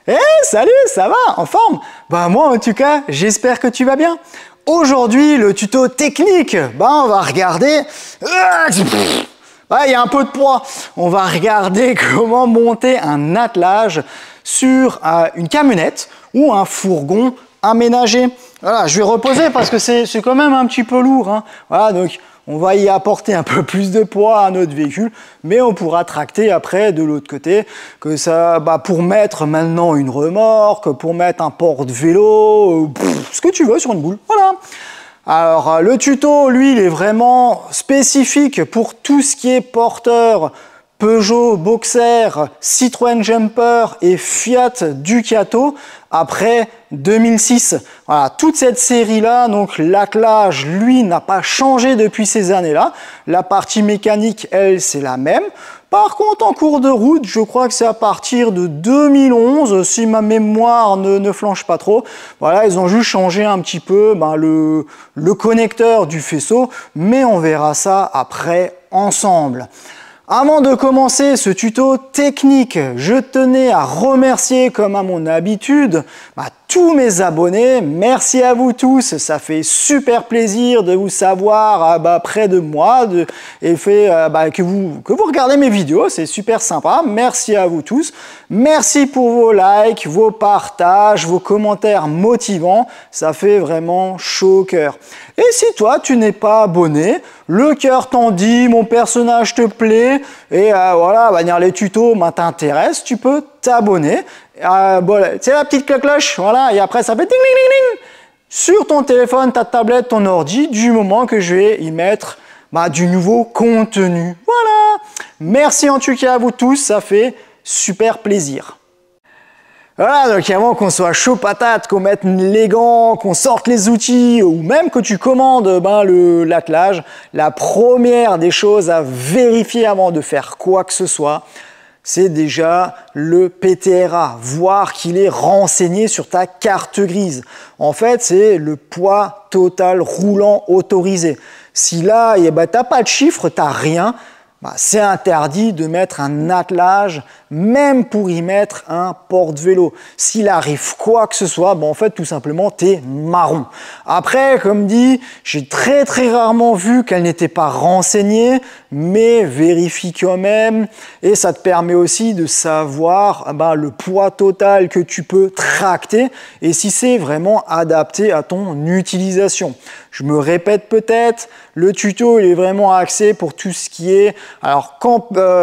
Eh, salut, ça va, en forme? Bah moi en tout cas, j'espère que tu vas bien. Aujourd'hui, le tuto technique, on va regarder... il y a un peu de poids. On va regarder comment monter un attelage sur une camionnette ou un fourgon aménagé. Voilà, je vais reposer parce que c'est quand même un petit peu lourd, hein. Voilà, donc on va y apporter un peu plus de poids à notre véhicule, mais on pourra tracter après de l'autre côté, que ça, pour mettre maintenant une remorque, pour mettre un porte-vélo, ce que tu veux sur une boule. Voilà. Alors le tuto, lui, il est vraiment spécifique pour tout ce qui est porteur Peugeot Boxer, Citroën Jumper et Fiat Ducato après 2006. Voilà, toute cette série-là, donc l'attelage, lui, n'a pas changé depuis ces années-là. La partie mécanique, elle, c'est la même. Par contre, en cours de route, je crois que c'est à partir de 2011, si ma mémoire ne flanche pas trop. Voilà, ils ont juste changé un petit peu le connecteur du faisceau, mais on verra ça après ensemble. Avant de commencer ce tuto technique, je tenais à remercier, comme à mon habitude, tous mes abonnés. Merci à vous tous, ça fait super plaisir de vous savoir près de moi et que vous regardez mes vidéos, c'est super sympa. Merci à vous tous. Merci pour vos likes, vos partages, vos commentaires motivants, ça fait vraiment chaud au cœur. Et si toi, tu n'es pas abonné, le cœur t'en dit, mon personnage te plaît, et voilà, les tutos t'intéressent, tu peux t'abonner. C'est la petite cloche, voilà, et après ça fait ding ding ding ding sur ton téléphone, ta tablette, ton ordi, du moment que je vais y mettre du nouveau contenu. Voilà. Merci en tout cas à vous tous, ça fait super plaisir. Voilà, donc avant qu'on soit chaud patate, qu'on mette les gants, qu'on sorte les outils, ou même que tu commandes l'attelage, la première des choses à vérifier avant de faire quoi que ce soit, c'est déjà le PTRA, voir qu'il est renseigné sur ta carte grise. En fait, c'est le poids total roulant autorisé. Si là, tu n'as pas de chiffre, tu n'as rien, c'est interdit de mettre un attelage, même pour y mettre un porte-vélo. S'il arrive quoi que ce soit, en fait, tout simplement, t'es marron. Après, comme dit, j'ai très rarement vu qu'elle n'était pas renseignée, mais vérifie quand même. Et ça te permet aussi de savoir le poids total que tu peux tracter et si c'est vraiment adapté à ton utilisation. Je me répète peut-être, le tuto il est vraiment axé pour tout ce qui est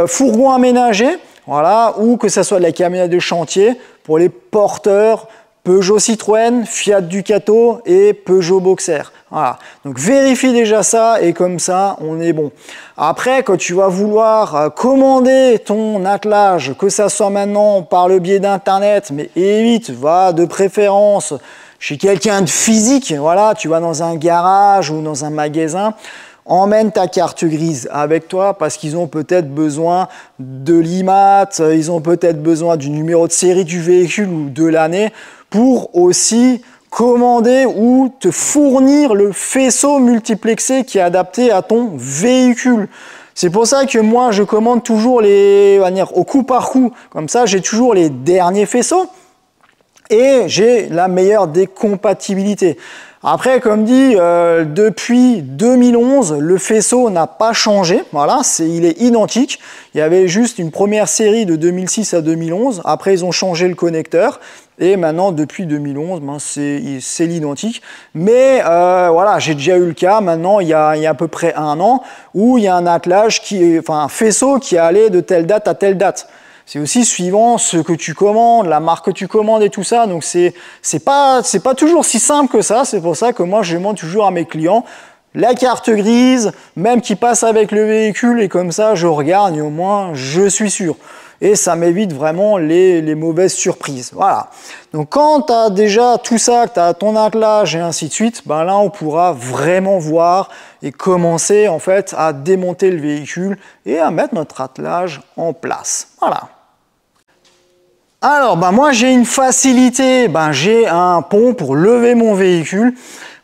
fourgon aménagé, voilà, ou que ce soit de la camionnette de chantier pour les porteurs Peugeot Citroën, Fiat Ducato et Peugeot Boxer. Voilà. Donc vérifie déjà ça et comme ça on est bon. Après, quand tu vas vouloir commander ton attelage, que ça soit maintenant par le biais d'internet, mais évite, va de préférence chez quelqu'un de physique, voilà, tu vas dans un garage ou dans un magasin, emmène ta carte grise avec toi parce qu'ils ont peut-être besoin de l'IMAT, ils ont peut-être besoin du numéro de série du véhicule ou de l'année pour aussi commander ou te fournir le faisceau multiplexé qui est adapté à ton véhicule. C'est pour ça que moi je commande toujours au coup par coup, comme ça j'ai toujours les derniers faisceaux. Et j'ai la meilleure des compatibilités. Après, comme dit, depuis 2011, le faisceau n'a pas changé. Voilà, il est identique. Il y avait juste une première série de 2006 à 2011. Après, ils ont changé le connecteur. Et maintenant, depuis 2011, c'est l'identique. Mais voilà, j'ai déjà eu le cas. Maintenant, il y a à peu près un an où il y a un attelage un faisceau qui est allé de telle date à telle date. C'est aussi suivant ce que tu commandes, la marque que tu commandes et tout ça. Donc, c'est pas toujours si simple que ça. C'est pour ça que moi, je demande toujours à mes clients la carte grise, même qui passe avec le véhicule. Et comme ça, je regarde et au moins, je suis sûr. Et ça m'évite vraiment les mauvaises surprises. Voilà. Donc, quand tu as déjà tout ça, que tu as ton attelage et ainsi de suite, là, on pourra vraiment voir et commencer en fait à démonter le véhicule et à mettre notre attelage en place. Voilà. Alors, moi, j'ai une facilité. J'ai un pont pour lever mon véhicule.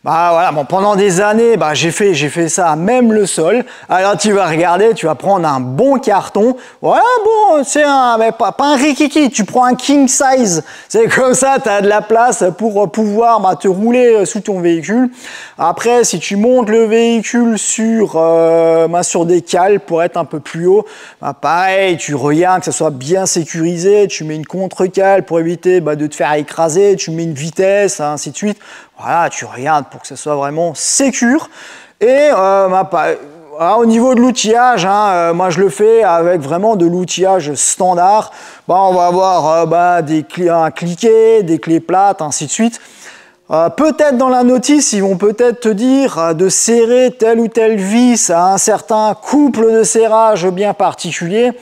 Bah voilà, bon, pendant des années, bah, j'ai fait ça, même le sol. Alors tu vas regarder, tu vas prendre un bon carton. Voilà, bon, c'est mais pas un rikiki, tu prends un king size. C'est comme ça, tu as de la place pour pouvoir te rouler sous ton véhicule. Après, si tu montes le véhicule sur des cales pour être un peu plus haut, bah, pareil, tu regardes que ça soit bien sécurisé, tu mets une contre-cale pour éviter de te faire écraser, tu mets une vitesse, ainsi de suite. Voilà, tu regardes pour que ce soit vraiment sécure. Et au niveau de l'outillage, moi je le fais avec vraiment de l'outillage standard. On va avoir des clés à cliquer, des clés plates, ainsi de suite. Peut-être dans la notice, ils vont peut-être te dire de serrer telle ou telle vis à un certain couple de serrage bien particulier.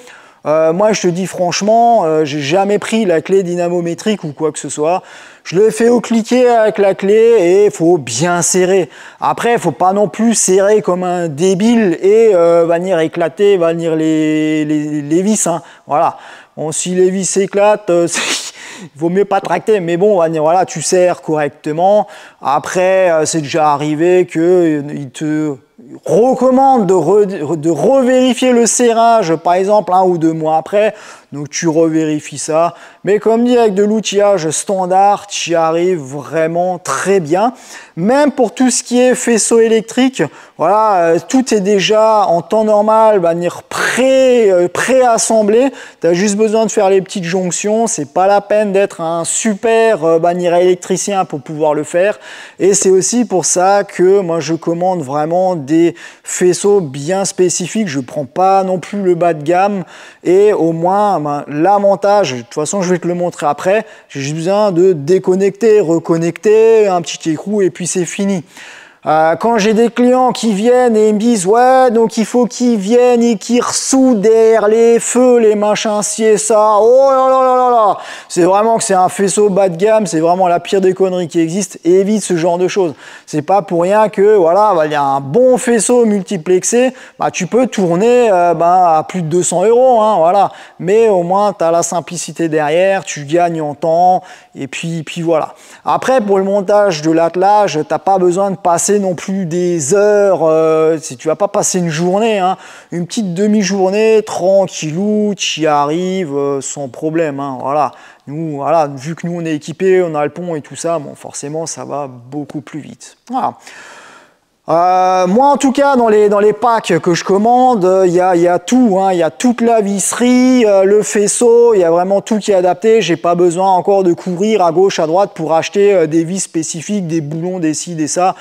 Moi, je te dis franchement, j'ai jamais pris la clé dynamométrique ou quoi que ce soit. Je le fais au cliquet avec la clé et il faut bien serrer. Après, il faut pas non plus serrer comme un débile et venir éclater, venir les vis. Voilà. Bon, si les vis s'éclatent, il vaut mieux pas tracter, mais bon, voilà, tu serres correctement. Après, c'est déjà arrivé qu'il te recommande de revérifier le serrage, par exemple 1 ou 2 mois après. Donc tu revérifies ça. Mais comme dit, avec de l'outillage standard, tu y arrives vraiment très bien. Même pour tout ce qui est faisceau électrique, voilà, tout est déjà en temps normal, pré-assemblé. Tu as juste besoin de faire les petites jonctions. C'est pas la peine d'être un super électricien pour pouvoir le faire. Et c'est aussi pour ça que moi je commande vraiment des faisceaux bien spécifiques. Je prends pas non plus le bas de gamme. Et au moins, l'avantage, de toute façon je vais te le montrer après, j'ai juste besoin de déconnecter, reconnecter, un petit écrou et puis c'est fini. Quand j'ai des clients qui viennent et ils me disent ouais, donc il faut qu'ils viennent et qu'ils ressoudèrent les feux, les machins, ci et ça, oh là là là là, c'est vraiment que c'est un faisceau bas de gamme, c'est vraiment la pire des conneries qui existent. Évite ce genre de choses. C'est pas pour rien que voilà, il y a un bon faisceau multiplexé, tu peux tourner à plus de 200 €, voilà. Mais au moins tu as la simplicité derrière, tu gagnes en temps et puis voilà. Après, pour le montage de l'attelage, t'as pas besoin de passer non plus des heures, tu vas pas passer une journée, une petite demi-journée, tranquillou, tu y arrives sans problème, voilà. Nous, voilà, vu que nous on est équipés, on a le pont et tout ça, bon, forcément ça va beaucoup plus vite. Voilà. Moi en tout cas dans les packs que je commande, il y a tout, il y a toute la visserie, le faisceau, il y a vraiment tout qui est adapté. J'ai pas besoin encore de courir à gauche à droite pour acheter des vis spécifiques, des boulons, des ci, des ça.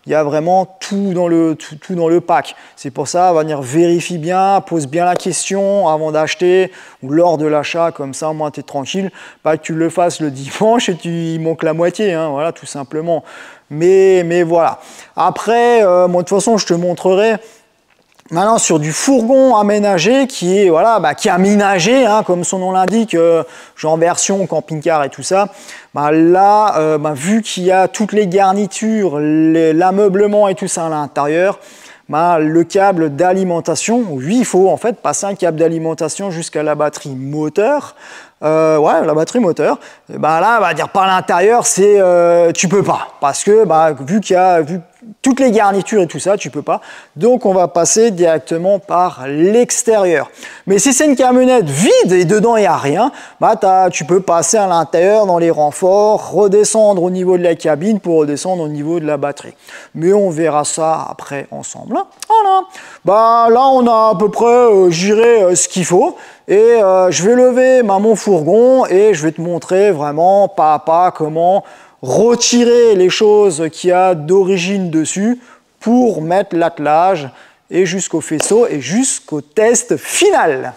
Il y a vraiment tout dans le pack. C'est pour ça, venir vérifie bien, pose bien la question avant d'acheter ou lors de l'achat, comme ça au moins tu es tranquille. Pas que tu le fasses le dimanche et il manque la moitié, voilà, tout simplement. Mais voilà. Après, moi de toute façon, je te montrerai maintenant sur du fourgon aménagé qui est qui est aménagé, comme son nom l'indique, genre version camping-car et tout ça. Là, vu qu'il y a toutes les garnitures, l'ameublement et tout ça à l'intérieur, le câble d'alimentation, oui, il faut en fait passer un câble d'alimentation jusqu'à la batterie moteur. La batterie moteur. Là, on va dire par l'intérieur, tu peux pas parce que vu qu'il y a toutes les garnitures et tout ça, tu peux pas. Donc on va passer directement par l'extérieur. Mais si c'est une camionnette vide et dedans il n'y a rien, tu peux passer à l'intérieur dans les renforts, redescendre au niveau de la cabine pour redescendre au niveau de la batterie. Mais on verra ça après ensemble. Voilà. Là on a à peu près géré ce qu'il faut. Et je vais lever mon fourgon et je vais te montrer vraiment pas à pas comment retirer les choses qu'il y a d'origine dessus pour mettre l'attelage et jusqu'au faisceau et jusqu'au test final.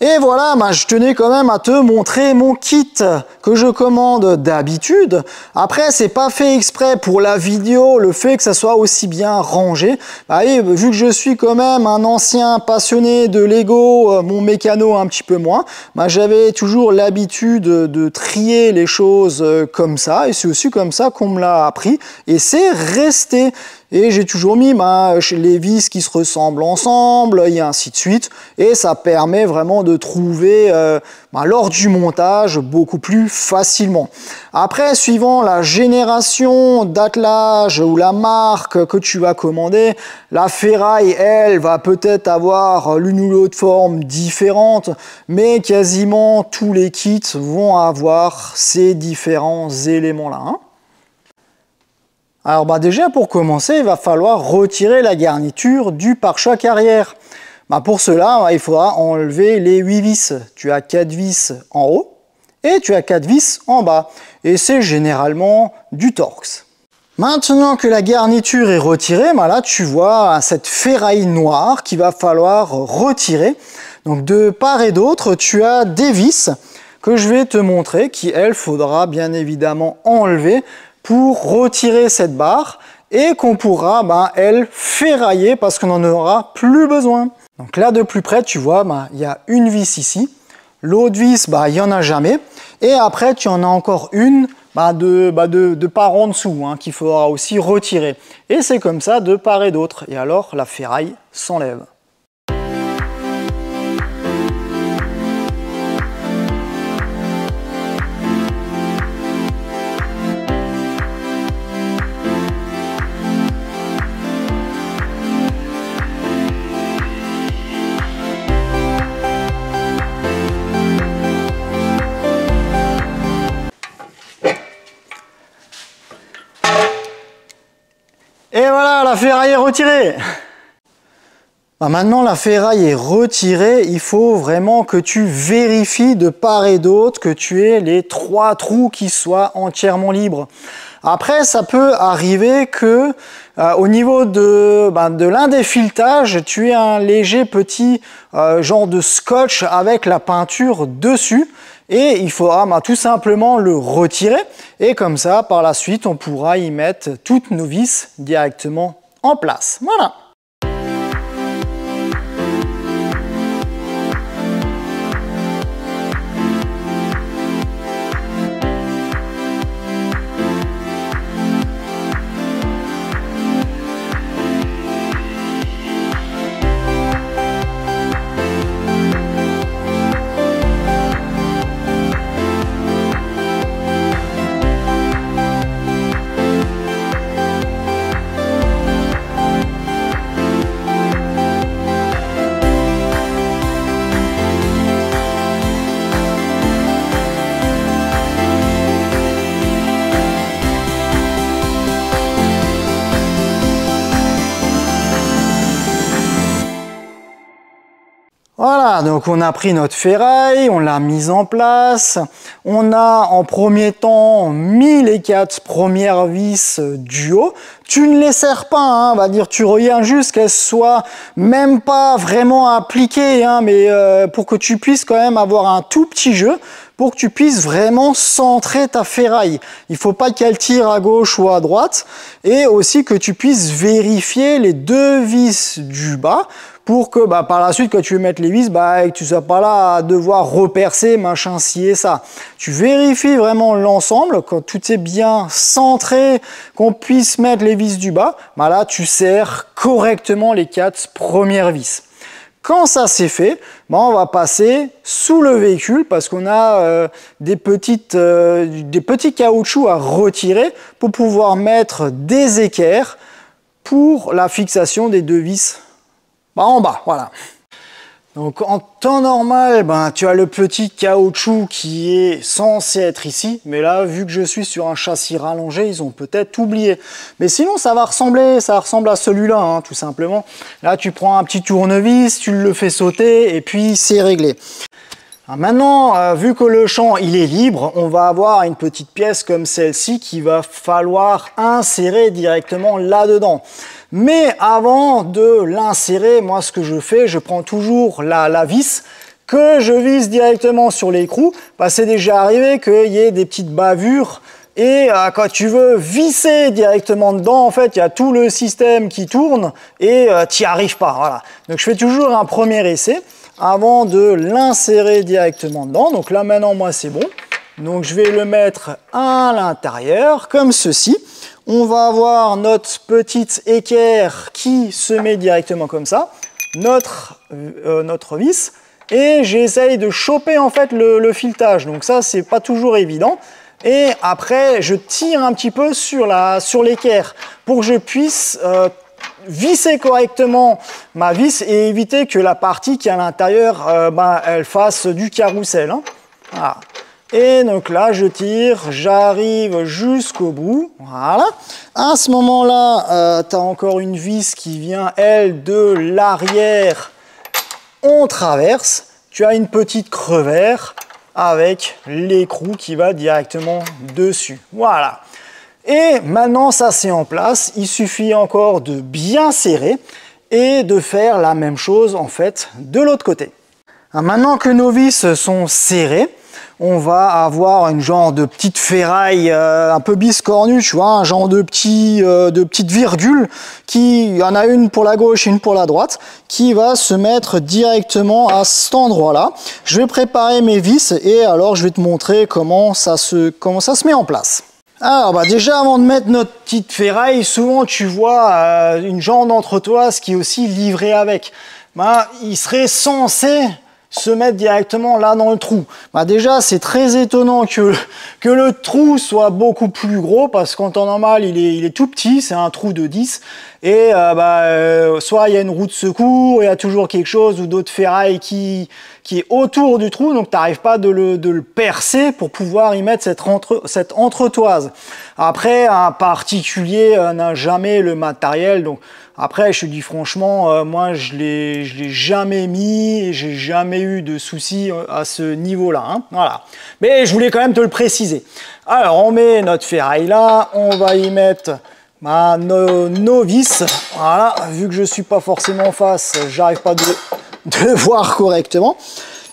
Et voilà, je tenais quand même à te montrer mon kit que je commande d'habitude. Après, c'est pas fait exprès pour la vidéo, le fait que ça soit aussi bien rangé. Vu que je suis quand même un ancien passionné de Lego, mon mécano un petit peu moins, j'avais toujours l'habitude de trier les choses comme ça. Et c'est aussi comme ça qu'on me l'a appris. Et c'est resté. et j'ai toujours mis les vis qui se ressemblent ensemble et ainsi de suite, et ça permet vraiment de trouver lors du montage beaucoup plus facilement. Après, suivant la génération d'attelage ou la marque que tu vas commander, la ferraille, elle, va peut-être avoir l'une ou l'autre forme différente, mais quasiment tous les kits vont avoir ces différents éléments-là. Alors déjà, pour commencer, il va falloir retirer la garniture du pare-choc arrière. Pour cela, il faudra enlever les 8 vis. Tu as 4 vis en haut et tu as 4 vis en bas. Et c'est généralement du Torx. Maintenant que la garniture est retirée, là tu vois cette ferraille noire qu'il va falloir retirer. Donc de part et d'autre, tu as des vis que je vais te montrer qui, elles, faudra bien évidemment enlever pour retirer cette barre et qu'on pourra, elle, ferrailler parce qu'on n'en aura plus besoin. Donc là, de plus près, tu vois, il y a une vis ici. L'autre vis, il n'y en a jamais. Et après, tu en as encore une de part en dessous qu'il faudra aussi retirer. Et c'est comme ça de part et d'autre. Et alors, la ferraille s'enlève. Et voilà, la ferraille est retirée. Maintenant, la ferraille est retirée, il faut vraiment que tu vérifies de part et d'autre que tu aies les 3 trous qui soient entièrement libres. Après, ça peut arriver que au niveau de l'indéfiletage, tu aies un léger petit genre de scotch avec la peinture dessus. Et il faudra tout simplement le retirer. Et comme ça, par la suite, on pourra y mettre toutes nos vis directement en place. Voilà. Voilà, donc on a pris notre ferraille, on l'a mise en place, on a en premier temps mis les 4 premières vis du haut. Tu ne les serres pas, on va dire, tu regardes juste qu'elles soient même pas vraiment appliquées, mais pour que tu puisses quand même avoir un tout petit jeu, pour que tu puisses vraiment centrer ta ferraille. Il ne faut pas qu'elle tire à gauche ou à droite, et aussi que tu puisses vérifier les 2 vis du bas, pour que par la suite, quand tu veux mettre les vis, que tu ne sois pas là à devoir repercer, machin, ci et ça. Tu vérifies vraiment l'ensemble, quand tout est bien centré, qu'on puisse mettre les vis du bas, là, tu serres correctement les 4 premières vis. Quand ça c'est fait, on va passer sous le véhicule parce qu'on a des petits caoutchoucs à retirer pour pouvoir mettre des équerres pour la fixation des 2 vis en bas, voilà. Donc en temps normal, tu as le petit caoutchouc qui est censé être ici, mais là, vu que je suis sur un châssis rallongé, ils ont peut-être oublié. Mais sinon, ça ressemble à celui-là, tout simplement. Là, tu prends un petit tournevis, tu le fais sauter, et puis c'est réglé. Alors maintenant, vu que le champ il est libre, on va avoir une petite pièce comme celle-ci qu'il va falloir insérer directement là-dedans. Mais avant de l'insérer, moi ce que je fais, je prends toujours la vis que je visse directement sur l'écrou. C'est déjà arrivé qu'il y ait des petites bavures et quand tu veux visser directement dedans, en fait, il y a tout le système qui tourne et tu n'y arrives pas. Voilà. Donc je fais toujours un premier essai avant de l'insérer directement dedans. Donc là maintenant, moi c'est bon. Donc je vais le mettre à l'intérieur comme ceci. On va avoir notre petite équerre qui se met directement comme ça, notre vis, et j'essaye de choper en fait le filetage. Donc ça, c'est pas toujours évident. Et après, je tire un petit peu sur l'équerre pour que je puisse visser correctement ma vis et éviter que la partie qui est à l'intérieur, elle fasse du carrousel. Hein. Voilà. Et donc là, je tire, j'arrive jusqu'au bout. Voilà. À ce moment-là, tu as encore une vis qui vient, elle, de l'arrière. On traverse. Tu as une petite crevère avec l'écrou qui va directement dessus. Voilà. Et maintenant, ça c'est en place. Il suffit encore de bien serrer et de faire la même chose en fait de l'autre côté. Alors, maintenant que nos vis sont serrées, on va avoir une genre de petite ferraille un peu biscornue, tu vois, un genre de petite virgule il y en a une pour la gauche et une pour la droite, qui va se mettre directement à cet endroit-là. Je vais préparer mes vis et alors je vais te montrer comment ça se met en place. Alors déjà avant de mettre notre petite ferraille, souvent tu vois une genre d'entretoise qui est aussi livrée avec. Il serait censé se mettre directement là dans le trou. Déjà, c'est très étonnant que le trou soit beaucoup plus gros parce qu'en temps normal, il est tout petit, c'est un trou de 10. Et soit il y a une roue de secours, il y a toujours quelque chose ou d'autres ferrailles qui est autour du trou, donc tu n'arrives pas de le percer pour pouvoir y mettre cette entretoise. Après, un particulier n'a jamais le matériel, donc après, je te dis franchement, moi, je l'ai jamais mis et j'ai jamais eu de soucis à ce niveau-là. Hein, voilà. Mais je voulais quand même te le préciser. Alors, on met notre ferraille là, on va y mettre nos vis. Voilà, vu que je ne suis pas forcément en face, j'arrive pas de voir correctement.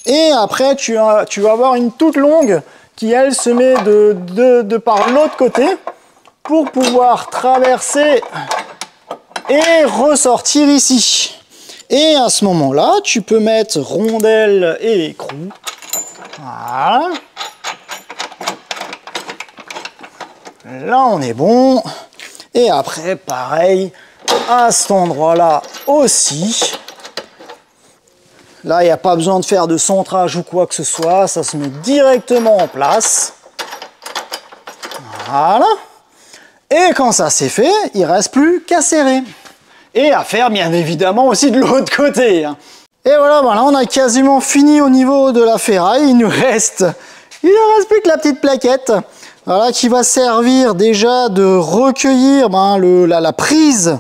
Et après, tu vas avoir une toute longue qui, elle, se met de par l'autre côté pour pouvoir traverser et ressortir ici. Et à ce moment-là, tu peux mettre rondelle et écrou. Voilà. Là, on est bon. Et après, pareil, à cet endroit-là aussi. Là, il n'y a pas besoin de faire de centrage ou quoi que ce soit. Ça se met directement en place. Voilà. Et quand ça c'est fait, il ne reste plus qu'à serrer. Et à faire bien évidemment aussi de l'autre côté. Et voilà, là on a quasiment fini au niveau de la ferraille. Il ne reste plus que la petite plaquette. Voilà, qui va servir déjà de recueillir la prise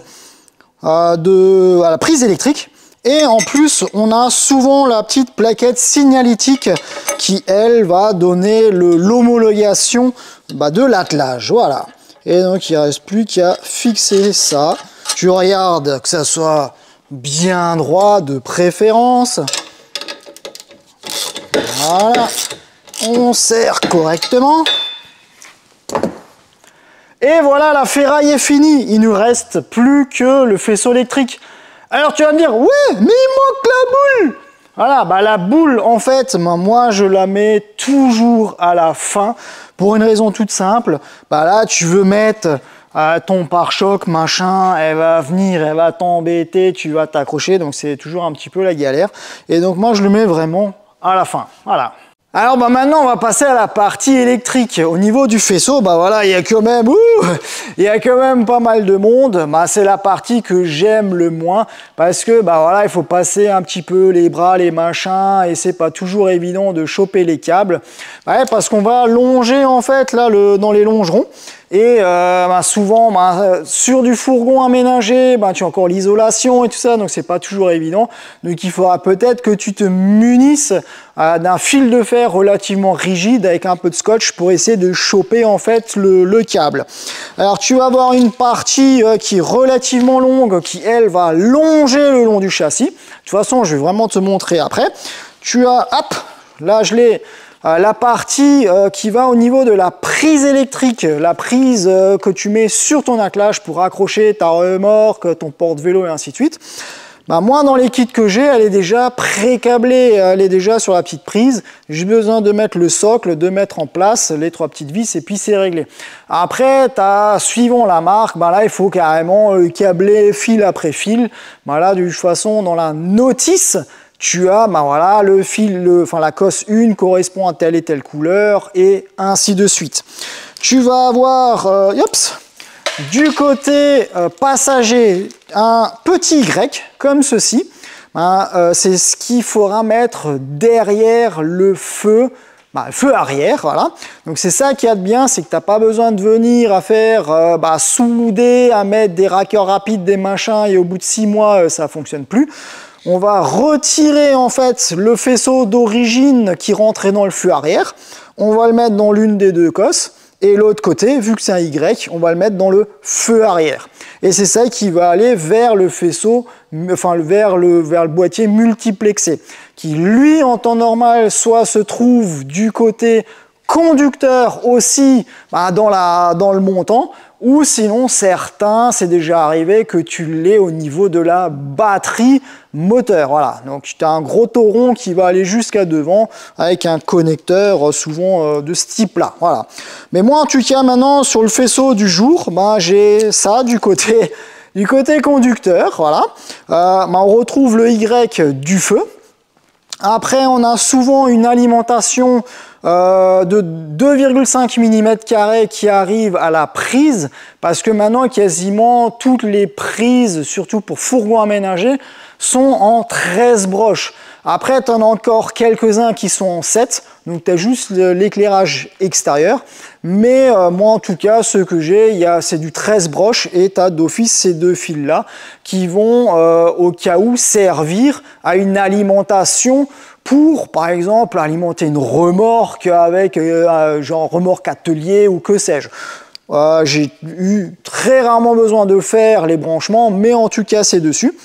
électrique. Et en plus, on a souvent la petite plaquette signalétique qui, elle, va donner l'homologation de l'attelage. Voilà. Et donc, il ne reste plus qu'à fixer ça. Tu regardes que ça soit bien droit de préférence. Voilà. On serre correctement. Et voilà, la ferraille est finie. Il ne nous reste plus que le faisceau électrique. Alors, tu vas me dire, ouais, mais il manque la boule. Voilà, la boule, en fait, moi, je la mets toujours à la fin. Pour une raison toute simple, là tu veux mettre ton pare-choc, machin, elle va venir, elle va t'embêter, tu vas t'accrocher, donc c'est toujours un petit peu la galère. Et donc moi je le mets vraiment à la fin, voilà. Alors maintenant on va passer à la partie électrique. Au niveau du faisceau, voilà, il y a quand même pas mal de monde. C'est la partie que j'aime le moins parce que voilà, il faut passer un petit peu les bras, les machins et c'est pas toujours évident de choper les câbles. Parce qu'on va longer en fait là dans les longerons. Et souvent, sur du fourgon aménagé, tu as encore l'isolation et tout ça, donc c'est pas toujours évident. Donc il faudra peut-être que tu te munisses d'un fil de fer relativement rigide avec un peu de scotch pour essayer de choper en fait le câble. Alors tu vas avoir une partie qui est relativement longue, qui elle va longer le long du châssis. De toute façon, je vais vraiment te montrer après. Tu as, hop, là je l'ai. La partie qui va au niveau de la prise électrique, la prise que tu mets sur ton attelage pour accrocher ta remorque, ton porte-vélo et ainsi de suite. Bah, moi, dans les kits que j'ai, elle est déjà pré-câblée, elle est déjà sur la petite prise. J'ai besoin de mettre le socle, de mettre en place les 3 petites vis et puis c'est réglé. Après, suivant la marque, bah là, il faut carrément câbler fil après fil. Bah là, de toute façon, dans la notice, tu as bah voilà, le fil, la cosse 1 correspond à telle et telle couleur et ainsi de suite. Tu vas avoir, du côté passager, un petit Y, comme ceci. C'est ce qu'il faudra mettre derrière le feu, feu arrière, voilà. Donc c'est ça qui est de bien, c'est que tu n'as pas besoin de venir à faire souder, à mettre des raqueurs rapides, des machins, et au bout de 6 mois, ça ne fonctionne plus. On va retirer en fait le faisceau d'origine qui rentrait dans le feu arrière. On va le mettre dans l'une des 2 cosses. Et l'autre côté, vu que c'est un Y, on va le mettre dans le feu arrière. Et c'est ça qui va aller vers le faisceau, vers le boîtier multiplexé, qui lui, en temps normal, soit se trouve du côté conducteur aussi dans le montant, ou sinon certains, c'est déjà arrivé que tu l'aies au niveau de la batterie moteur. Voilà, donc tu as un gros tauron qui va aller jusqu'à devant avec un connecteur souvent de ce type-là. Voilà. Mais moi en tout cas maintenant sur le faisceau du jour, j'ai ça du côté conducteur. Voilà. On retrouve le Y du feu. Après, on a souvent une alimentation de 2,5 mm² qui arrive à la prise, parce que maintenant, quasiment toutes les prises, surtout pour fourgons aménagés, sont en 13 broches. Après, tu en as encore quelques-uns qui sont en 7, donc tu as juste l'éclairage extérieur. Mais moi, en tout cas, ceux que j'ai, c'est du 13 broches et tu as d'office ces 2 fils-là qui vont, au cas où, servir à une alimentation pour, par exemple, alimenter une remorque avec genre remorque atelier ou que sais-je. J'ai eu très rarement besoin de faire les branchements, mais en tout cas, c'est dessus.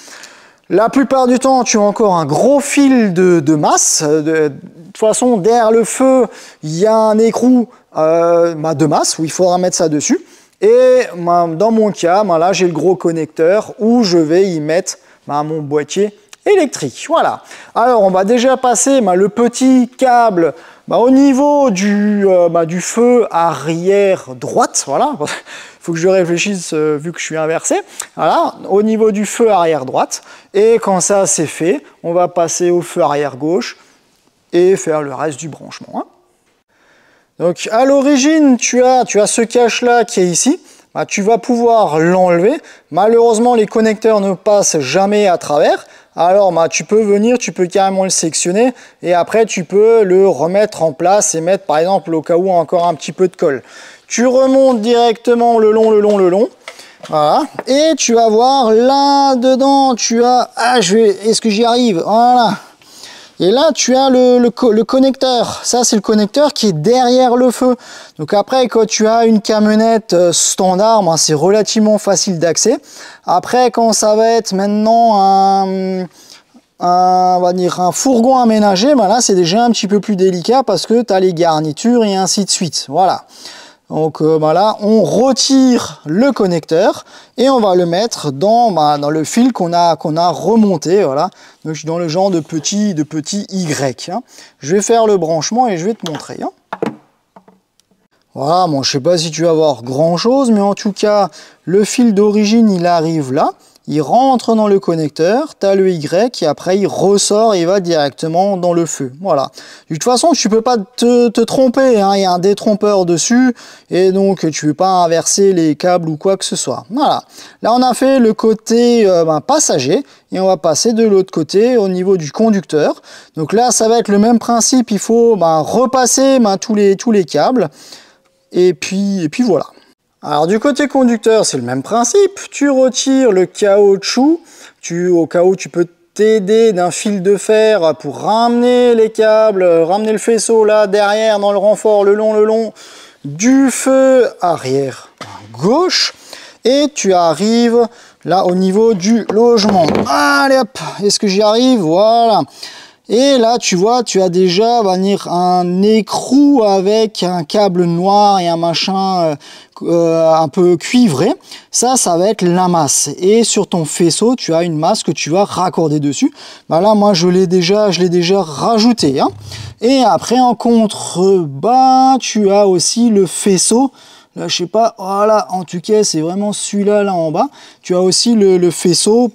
La plupart du temps, tu as encore un gros fil de masse. De toute façon, derrière le feu, il y a un écrou de masse où il faudra mettre ça dessus. Et dans mon cas, là, j'ai le gros connecteur où je vais y mettre mon boîtier électrique. Voilà. Alors, on va déjà passer le petit câble au niveau du feu arrière droite. Voilà. Faut que je réfléchisse vu que je suis inversé. Voilà, au niveau du feu arrière droite. Et quand ça c'est fait, on va passer au feu arrière gauche et faire le reste du branchement. Donc à l'origine, tu as ce cache-là qui est ici. Tu vas pouvoir l'enlever. Malheureusement, les connecteurs ne passent jamais à travers. Alors tu peux venir, tu peux carrément le sectionner et après tu peux le remettre en place et mettre par exemple au cas où encore un petit peu de colle. Tu remontes directement le long. Voilà. Et tu vas voir là-dedans, tu as... est-ce que j'y arrive? Voilà. Et là, tu as le connecteur. Ça, c'est le connecteur qui est derrière le feu. Donc après, quand tu as une camionnette standard, c'est relativement facile d'accès. Après, quand ça va être maintenant on va dire un fourgon aménagé, là, c'est déjà un petit peu plus délicat parce que tu as les garnitures et ainsi de suite. Voilà. Donc là, on retire le connecteur et on va le mettre dans le fil qu'on a remonté, voilà, donc dans le genre de petit Y. Je vais faire le branchement et je vais te montrer. Voilà, je ne sais pas si tu vas voir grand chose, mais en tout cas, le fil d'origine, il arrive là. Il rentre dans le connecteur, tu as le Y et après il ressort et il va directement dans le feu. Voilà. De toute façon, tu ne peux pas te tromper, il y a un détrompeur dessus et donc tu ne peux pas inverser les câbles ou quoi que ce soit. Voilà. Là, on a fait le côté passager et on va passer de l'autre côté au niveau du conducteur. Donc là, ça va être le même principe, il faut repasser tous les câbles et puis voilà. Alors du côté conducteur, c'est le même principe, tu retires le caoutchouc, au cas où tu peux t'aider d'un fil de fer pour ramener les câbles, ramener le faisceau là derrière dans le renfort, le long du feu arrière gauche, et tu arrives là au niveau du logement. Allez hop, est-ce que j'y arrive? Voilà. Et là, tu vois, tu as déjà un écrou avec un câble noir et un machin un peu cuivré. Ça va être la masse. Et sur ton faisceau, tu as une masse que tu vas raccorder dessus. Bah là, moi, je l'ai déjà rajouté. Hein. Et après, en contrebas, tu as aussi le faisceau. Là, je sais pas, voilà, en tout cas, c'est vraiment celui-là, là en bas. Tu as aussi le faisceau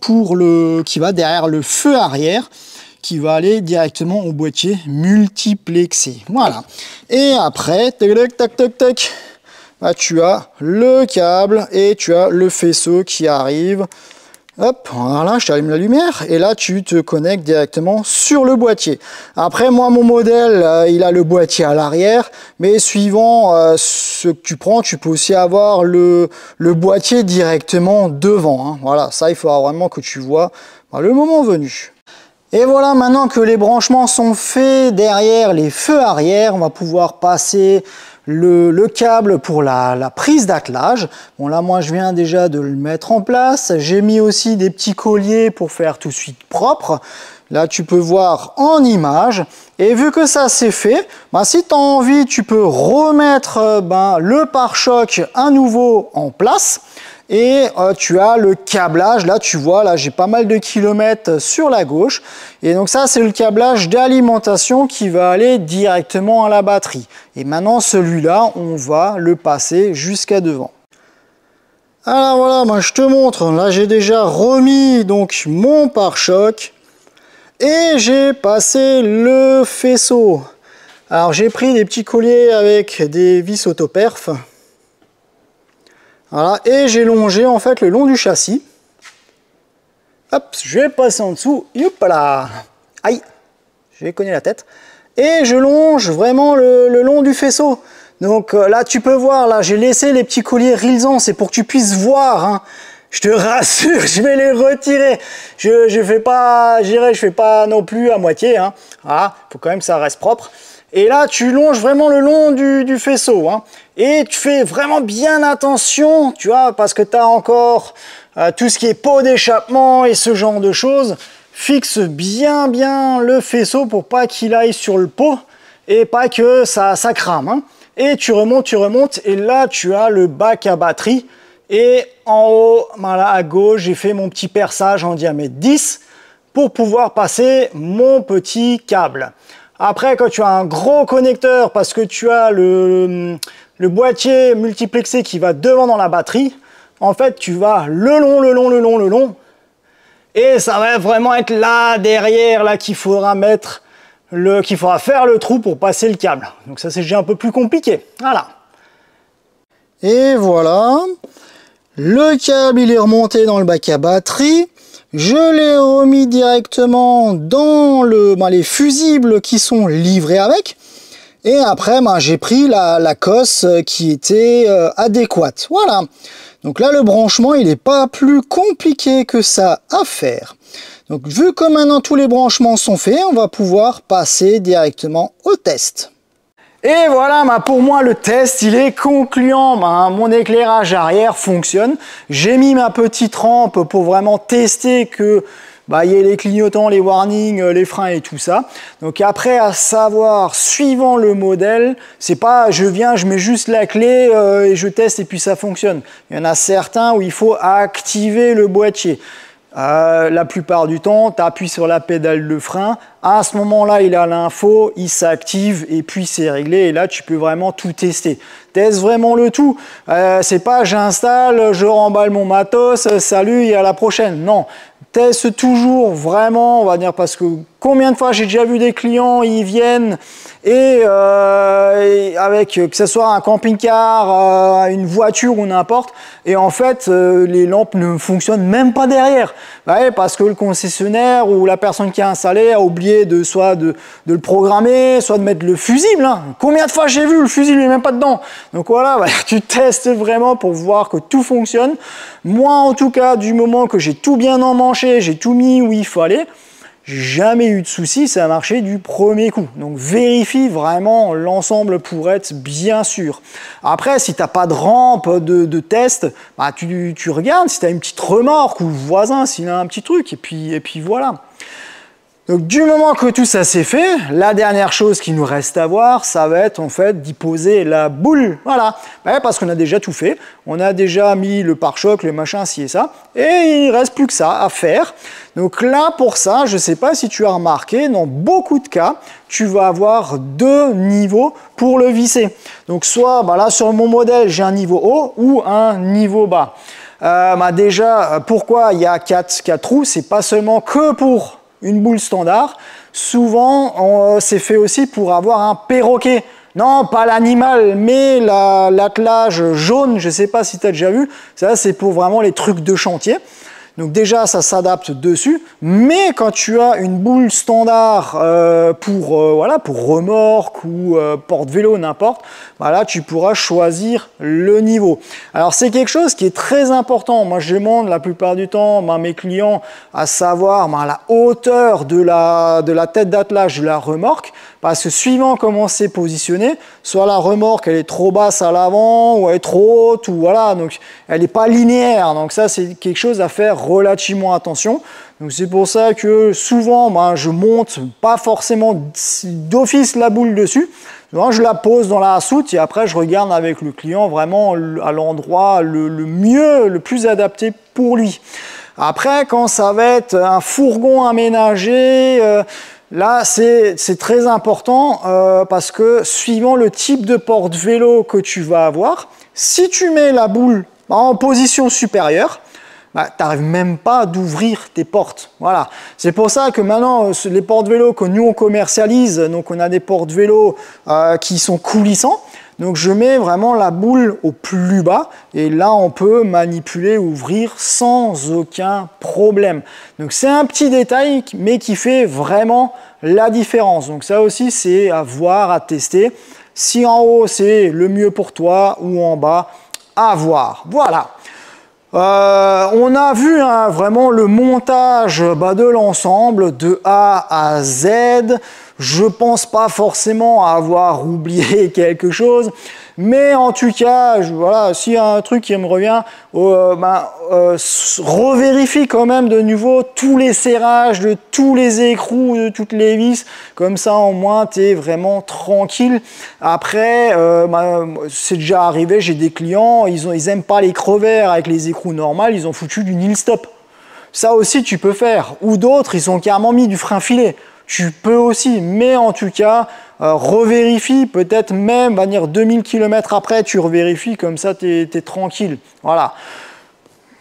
qui va derrière le feu arrière, qui va aller directement au boîtier multiplexé. Voilà. Et après, tac, tac, tac, tac, bah, tu as le câble et tu as le faisceau qui arrive. Hop, voilà, je t'allume la lumière et là tu te connectes directement sur le boîtier. Après moi mon modèle il a le boîtier à l'arrière, mais suivant ce que tu prends, tu peux aussi avoir le boîtier directement devant. Hein. Voilà, ça il faudra vraiment que tu vois le moment venu. Et voilà, maintenant que les branchements sont faits derrière les feux arrière, on va pouvoir passer le câble pour la prise d'attelage. Bon là, moi, je viens déjà de le mettre en place. J'ai mis aussi des petits colliers pour faire tout de suite propre. Là, tu peux voir en image. Et vu que ça, c'est fait, si tu as envie, tu peux remettre le pare-choc à nouveau en place. Et tu as le câblage, là tu vois, là j'ai pas mal de kilomètres sur la gauche. Et donc ça c'est le câblage d'alimentation qui va aller directement à la batterie. Et maintenant celui-là, on va le passer jusqu'à devant. Alors voilà, moi je te montre, là j'ai déjà remis donc mon pare-choc. Et j'ai passé le faisceau. Alors j'ai pris des petits colliers avec des vis autoperf. Voilà, et j'ai longé en fait le long du châssis. Hop, je vais passer en dessous. Youpala. Aïe, j'ai cogné la tête. Et je longe vraiment le long du faisceau. Donc là, tu peux voir, là, j'ai laissé les petits colliers rilsants, c'est pour que tu puisses voir. Hein. Je te rassure, je vais les retirer. Je fais pas non plus à moitié. Hein. Voilà, faut quand même que ça reste propre. Et là, tu longes vraiment le long du faisceau. Hein. Et tu fais vraiment bien attention, tu vois, parce que tu as encore tout ce qui est pot d'échappement et ce genre de choses. Fixe bien le faisceau pour pas qu'il aille sur le pot et pas que ça crame. Hein. Et tu remontes et là, tu as le bac à batterie. Et en haut, là, à gauche, j'ai fait mon petit perçage en diamètre 10 pour pouvoir passer mon petit câble. Après, quand tu as un gros connecteur, parce que tu as le boîtier multiplexé qui va devant dans la batterie, en fait, tu vas le long, et ça va vraiment être là, derrière, là, qu'il faudra faire le trou pour passer le câble. Donc ça, c'est déjà un peu plus compliqué. Voilà. Et voilà. Le câble, il est remonté dans le bac à batterie. Je l'ai remis directement dans les fusibles qui sont livrés avec. Et après, j'ai pris la cosse qui était adéquate. Voilà. Donc là, le branchement, il n'est pas plus compliqué que ça à faire. Donc, vu que maintenant tous les branchements sont faits, on va pouvoir passer directement au test. Et voilà, pour moi le test il est concluant, mon éclairage arrière fonctionne. J'ai mis ma petite rampe pour vraiment tester que il y ait les clignotants, les warnings, les freins et tout ça. Donc après à savoir, suivant le modèle, c'est pas je viens, je mets juste la clé et je teste et puis ça fonctionne. Il y en a certains où il faut activer le boîtier. La plupart du temps, tu appuies sur la pédale de frein. À ce moment-là, il a l'info, il s'active et puis c'est réglé. Et là, tu peux vraiment tout tester. Teste vraiment le tout. C'est pas j'installe, je remballe mon matos, salut et à la prochaine. Non, teste toujours vraiment, on va dire, parce que combien de fois j'ai déjà vu des clients, ils viennent et avec que ce soit un camping-car, une voiture ou n'importe, et en fait les lampes ne fonctionnent même pas derrière. Parce que le concessionnaire ou la personne qui a installé a oublié soit de le programmer, soit de mettre le fusible. Hein. Combien de fois j'ai vu le fusible n'est même pas dedans. Donc voilà, tu testes vraiment pour voir que tout fonctionne. Moi en tout cas, du moment que j'ai tout bien emmanché, j'ai tout mis où il fallait, j'ai jamais eu de soucis, ça a marché du premier coup. Donc vérifie vraiment l'ensemble pour être bien sûr. Après, si tu n'as pas de rampe de test, tu regardes si tu as une petite remorque ou le voisin s'il a un petit truc, et puis voilà. Donc du moment que tout ça c'est fait, la dernière chose qui nous reste à voir, ça va être en fait d'y poser la boule. Voilà, parce qu'on a déjà tout fait, on a déjà mis le pare-choc, le machin, ci et ça, et il ne reste plus que ça à faire. Donc là pour ça, je ne sais pas si tu as remarqué, dans beaucoup de cas, tu vas avoir deux niveaux pour le visser. Donc soit là sur mon modèle, j'ai un niveau haut ou un niveau bas. Déjà, pourquoi il y a 4 trous? C'est pas seulement que pour une boule standard. Souvent, c'est fait aussi pour avoir un perroquet. Non, pas l'animal, mais l'attelage jaune, je ne sais pas si tu as déjà vu. Ça, c'est pour vraiment les trucs de chantier. Donc déjà, ça s'adapte dessus. Mais quand tu as une boule standard pour remorque ou porte-vélo, n'importe, là, tu pourras choisir le niveau. Alors, c'est quelque chose qui est très important. Moi, je demande la plupart du temps à mes clients à savoir la hauteur de la tête d'attelage de la remorque. Parce que suivant comment c'est positionné, soit la remorque elle est trop basse à l'avant ou elle est trop haute, ou voilà, donc elle n'est pas linéaire. Donc ça c'est quelque chose à faire relativement attention. Donc c'est pour ça que souvent je monte pas forcément d'office la boule dessus. Donc, je la pose dans la soute et après je regarde avec le client vraiment à l'endroit le plus adapté pour lui. Après quand ça va être un fourgon aménagé, là, c'est très important parce que suivant le type de porte-vélo que tu vas avoir, si tu mets la boule en position supérieure, tu n'arrives même pas d'ouvrir tes portes. Voilà. C'est pour ça que maintenant, les porte-vélos que nous on commercialise, donc on a des porte-vélos qui sont coulissants. Donc je mets vraiment la boule au plus bas et là on peut manipuler, ouvrir sans aucun problème. Donc c'est un petit détail mais qui fait vraiment la différence. Donc ça aussi c'est à voir, à tester. Si en haut c'est le mieux pour toi ou en bas, à voir. Voilà. On a vu vraiment le montage de l'ensemble de A à Z. Je pense pas forcément avoir oublié quelque chose, mais en tout cas, voilà, s'il y a un truc qui me revient, revérifie quand même de nouveau tous les serrages de tous les écrous, de toutes les vis, comme ça au moins tu es vraiment tranquille. Après, c'est déjà arrivé, j'ai des clients, ils aiment pas les crevers avec les écrous normaux, ils ont foutu du nil stop. Ça aussi tu peux faire, ou d'autres ils ont carrément mis du frein filet. Tu peux aussi, mais en tout cas, revérifie, peut-être même, 2000 km après, tu revérifies, comme ça, tu es tranquille. Voilà.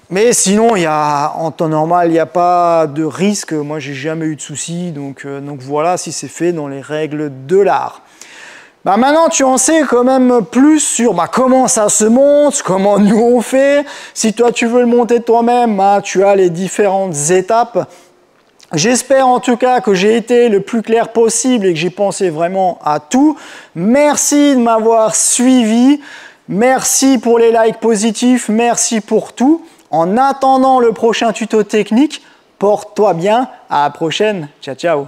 Mais sinon, en temps normal, il n'y a pas de risque. Moi, j'ai jamais eu de soucis, donc voilà, si c'est fait dans les règles de l'art. Maintenant, tu en sais quand même plus sur comment ça se monte, comment nous on fait. Si toi, tu veux le monter toi-même, tu as les différentes étapes. J'espère en tout cas que j'ai été le plus clair possible et que j'ai pensé vraiment à tout. Merci de m'avoir suivi. Merci pour les likes positifs. Merci pour tout. En attendant le prochain tuto technique, porte-toi bien. À la prochaine. Ciao, ciao.